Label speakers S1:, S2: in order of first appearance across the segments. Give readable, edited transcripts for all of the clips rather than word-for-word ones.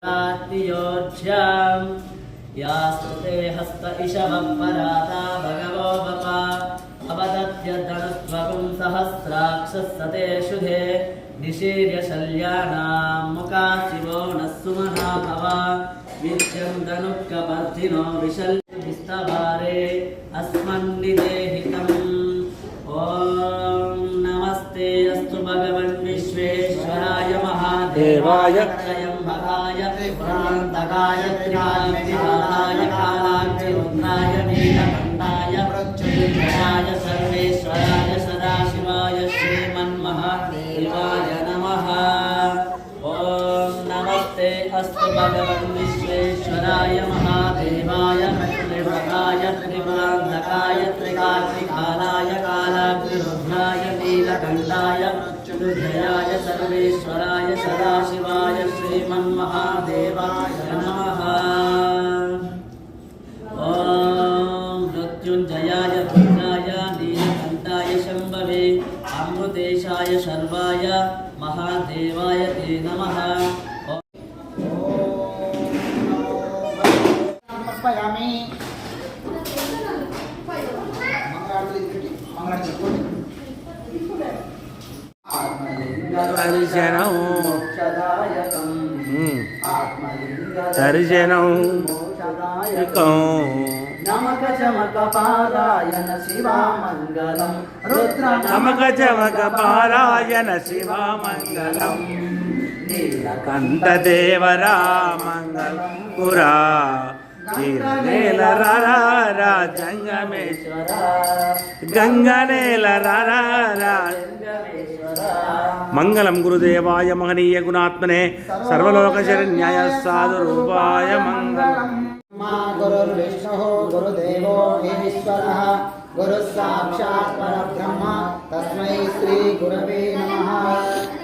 S1: योज्यां या स्तुते हस्त इषवः पराता भगवो वपा अवदत्य धनुस्त्वगुं सहस्राक्षसते शुधे निशीर्यशल्यानां मुखा शिवो नः सुमना भवा विद्यं धनुक्कपर्दिनो विशल्यविस्तवारे अस्मन्निदेहितम् ॐ नमस्ते अस्तु भगवन् विश्वेश्वराय महादेवाय त्रयम्बकाय त्रिपुरान्तकाय त्रिकालाय कालाग्निरुद्राय नीलकण्ठाय मृत्युञ्जयाय सर्वेश्वराय सदाशिवाय श्रीमन्महादेवाय नमः। ॐ नमस्ते अस्तु भगवन् विश्वेश्वराय महादेवाय त्रिभकाय त्रिपुरान्तकाय त्रिकालाय कालाग्निरुद्राय नीलकण्ठाय मृत्युञ्जयाय सर्वेश्वराय सदाशिवाय श्रीमन्महादेवाय नमः। ॐ मृत्युञ्जयाय रुद्राय नीलकण्ठाय शम्भवे अमृतेशाय शर्वाय महादेवाय ते नमः।
S2: నమక చమక పారాయణ శివామంగళం రుద్ర
S3: నమక చమక పారాయణ శివామంగళం నీలకంఠదేవరా మంగళం పురా నీల రారా జంగమేశ్వర గంగనేల రారా మంగళం గురుదేవాయ మహనీయ గుణాత్మనే సర్వలోక శరణ్యాయ సాధు రూపాయ మంగళం.
S2: గురుర్విష్ణుః గురుదేవో ఈశ్వరః గురుః సాక్షాత్ పరబ్రహ్మ తస్మై శ్రీ గురవే నమః.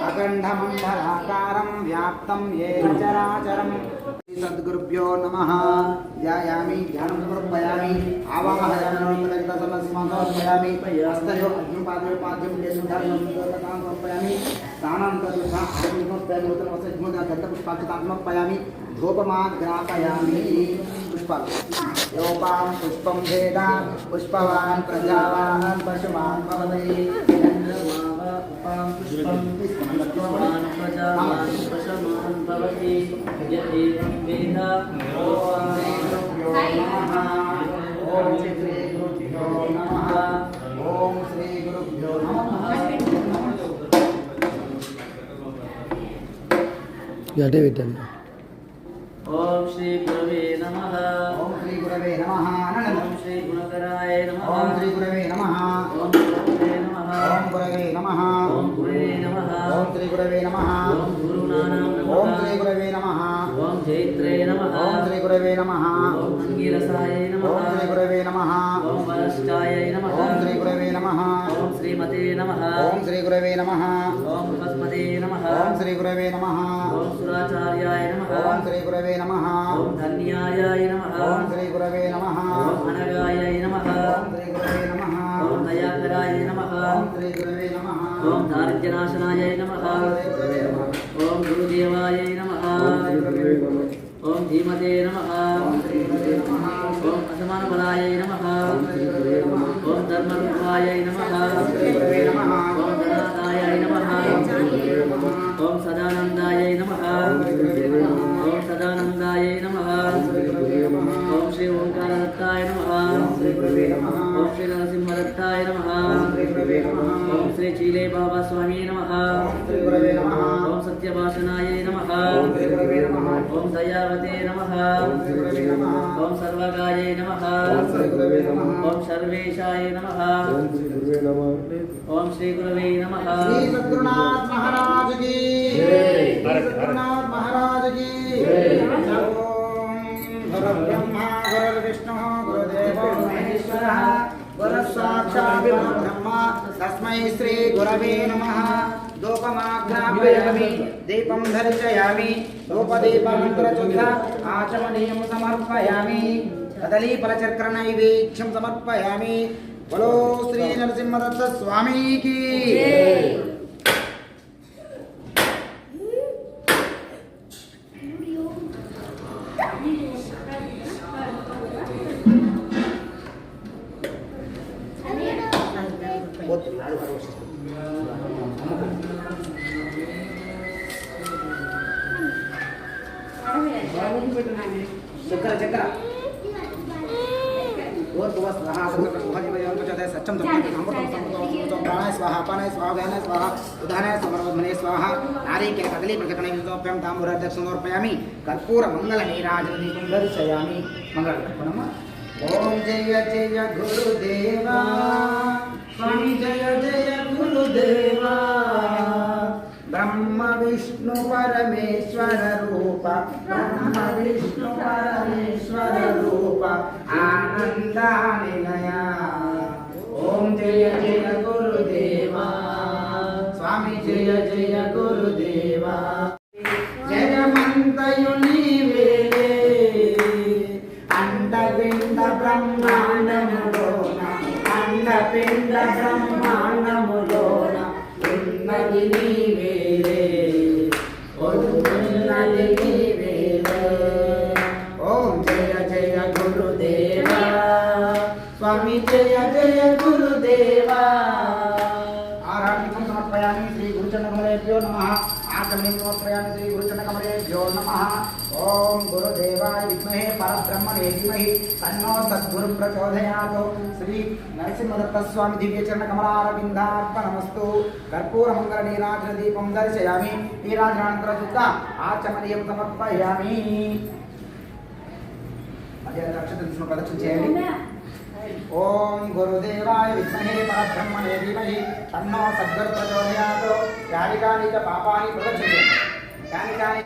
S2: అఖండమండలాకారం వ్యాప్తం ఏన చరాచరం. సద్గురుభ్యో నమః. ధ్యాయామి ధ్యానం సమర్పయామి ఆవాహయామి సమర్పయామి హస్తయో అగ్నిపాద్యం దేశం సమర్పయామి స్నానం సమర్పయామి ధూపమాగ్రాపయామి. పుష్పాలు యోపాం పుష్పం భేద పుష్పవాన్ ప్రజావాన్ పశుమాన్ భవతి
S1: पुष्पं पुष्पवान् प्रजावान् पशुमान् भवति यदेवं वेद
S2: ఓం శ్రీ గురుభ్యో నమః. ఓం శ్రీ గురుభ్యో నమః.
S1: ఓం శ్రీ గురవే నమః.
S2: ఓం శ్రీ గురవే నమః.
S1: ఓం శ్రీ గుణకరాయ నమః.
S2: ఓం శ్రీ గురవే నమః.
S1: ఓం గురవే నమః.
S2: ఓం గురవే నమః.
S1: ఓం గురవే నమః.
S2: ఓం శ్రీ గురవే నమః.
S1: ఓం గురునానాం నమః.
S2: ఓం శ్రీ గురవే నమః.
S1: ఓం జైత్రే నమః.
S2: ఓం శ్రీ గురవే నమః.
S1: ఓం అంగిరసాయ నమః.
S2: ఓం శ్రీ గురవే నమః.
S1: ఓం వరష్టాయ నమః.
S2: ఓం శ్రీ గురవే నమః.
S1: ఓం శ్రీమతే నమః.
S2: ఓం శ్రీ గురవే నమః.
S1: ఓం బృహస్పతే నమః.
S2: ఓం శ్రీ గురవే నమః.
S1: ఓం సురాచార్యాయ నమః.
S2: ఓం శ్రీ గురవే నమః.
S1: ఓం ధన్యాయ నమః.
S2: ఓం శ్రీ గురవే నమః.
S1: ఓం అనగాయ నమః.
S2: ఓం శ్రీ గురవే నమః.
S1: ఓం దయాకరాయ నమః.
S2: ఓం శ్రీ గురవే నమః.
S1: ఓం దారిద్ర్యనాశనాయ నమః. ఓం గురుదేవాయ నమః. ఓం ధీమతే నమః. ఓం అసమానబలాయ నమః. ఓం ధర్మరూపాయ నమః. ఓం ధనాదాయ నమః. ఓం సదానందాయ నమః. ఓం సదానందాయ నమః. ఓం శ్రీ ఓంకారదత్తాయ నమః. ఓం శ్రీ నరసింహదత్తాయ నమః. ఓం శ్రీ చీలే బాబా స్వామి నమః. ఓం సత్యభాషణాయ నమః. ఓం దయావతే నమః. ఓం సర్వగాయ నమః. ఓం సర్వేశాయ నమః. ఓం శ్రీ గురవే నమః.
S2: శ్రీ సద్గురునాథ్ మహారాజ్ కి జై. సద్గురునాథ్ మహారాజ్ కి జై. ఓం గురుర్బ్రహ్మ గురుర్విష్ణుః గురుదేవో మహేశ్వరః గురుః సాక్షాత్ పరబ్రహ్మ తస్మై శ్రీ గురవే నమః. धूपमाघ्रापयामि दीपं धर्शयामि धूपदीपमन्त्रचुद्ध आचमनीयं समर्पयामि कदलीफलचक्रणैवेद्यं समर्पयामि। बोलो श्री नरसिंहदत्त स्वामी की। చక్కెర చక్కెర सच्चम प्राणाय स्वाहा अपानाय स्वाहा व्यानाय स्वाहा उदानाय समर्वध्मने स्वाहा नारिकेल कदली प्रकटणयोप्यं ताम्बूलाध्यक्ष समर्पयामि कर्पूर मंगल नीराजनदीपं दर्शयामि मंगलम ओम जय जय गुरुदेवा स्वामी जय जय गुरुदेवा ब्रह्म विष्णु परमेश्वर रूप ब्रह्म विष्णु परमेश्वर रूप आनंदा निलया ओम जय जय गुरुदेवा स्वामी जय जय गुरुदेवा जय मंतयुनि वेले अंडपिंड ब्रह्मांडमुलोन अंडपिंड ब्रह्मांडमुलोन ఉన్నది నీవేలే ఉన్నది నీవేలే ఓం జయ జయ గురుదేవా స్వామి జయ జయ గురుదేవా ఆరాధన సమర్పయామి శ్రీ గురుచరణకమలేభ్యో నమః ఆచమనం సమర్పయామి శ్రీ గురుచరణకమలేభ్యో నమః ఓం గురుదేవాయ విద్మహే పరబ్రహ్మణే ధీమహి తన్నో సద్గురు ప్రచోదయాత్ శ్రీ నరసింహదత్త స్వామి దివ్య చరణ కమలారవిందార్పణమస్తు కర్పూర మంగళ నీరాజన దీపం దర్శయామి నీరాజనానంతర శుద్ధ ఆచమనీయం సమర్పయామి అదే అక్షతను ప్రదక్షిణ చేయండి ఓం గురుదేవాయ విద్మహే పరబ్రహ్మణే ధీమహి తన్నో సద్గురు ప్రచోదయాత్ యాని కాని చ పాపాని ప్రదక్షిణ యాని కాని